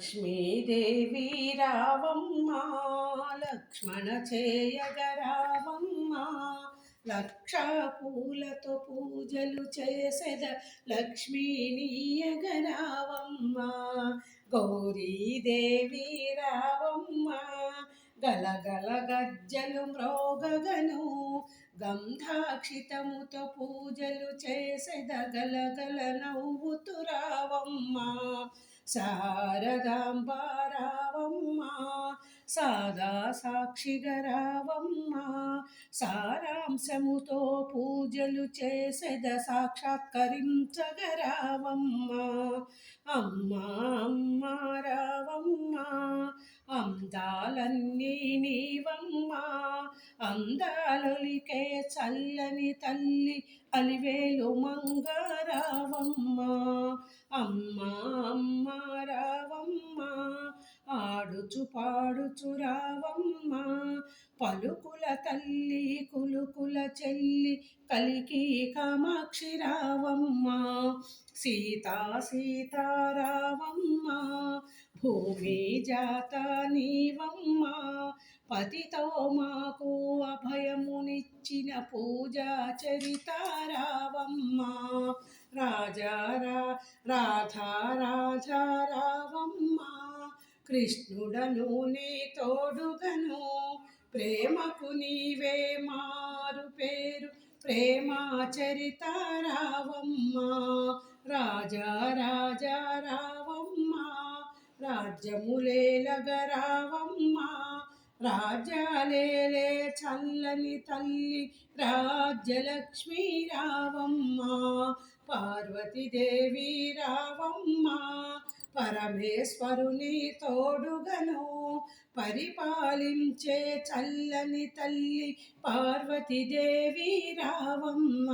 లక్ష్మీదేవి రావమ్మ లక్ష్మణ చేయగ రావమ్మ లక్ష పూలతో పూజలు చేసెద లక్ష్మీనీయగ రావమ్మ గౌరీదేవి రావమ్మ గలగల గజ్జలు మ్రోగగను గంధాక్షితముతో పూజలు చేసెద గలగల నవ్వుతు రావమ్మ శారదాంబ రావమ్మ సాదా సాక్షిగా రావమ్మ సారాంశముతో పూజలు చేసెద సాక్షాత్కరించగ రావమ్మ అమ్మ అమ్మ రావమ్మ అందాలన్నీ నీవమ్మ అందాలొలికే చల్లని తల్లి అలివేలు మంగ రావమ్మ అమ్మ అమ్మ రావమ్మ ఆడుచు పాడుచు రావమ్మ పలుకుల తల్లి కులుకుల చెల్లి కలికి కామాక్షి రావమ్మ సీతా సీతా రావమ్మ భూమి జాత నీవమ్మ పతితో మాకు అభయమునిచ్చిన పూజా చరిత రావమ్మ రాజా రాధా రాజా రావమ్మ కృష్ణుడను నీ తోడుగను ప్రేమకు నీవే మారు పేరు ప్రేమా చరిత రావమ్మ రాజా రాజా రావమ్మ రాజ్యములేలగ రావమ్మ రాజ్యాలేలే చల్లని తల్లి రాజ్యలక్ష్మీ రావమ్మ పార్వతీదేవి రావమ్మ పరమేశ్వరుని తోడుగను పరిపాలించే చల్లని తల్లి పార్వతీదేవి రావమ్మ.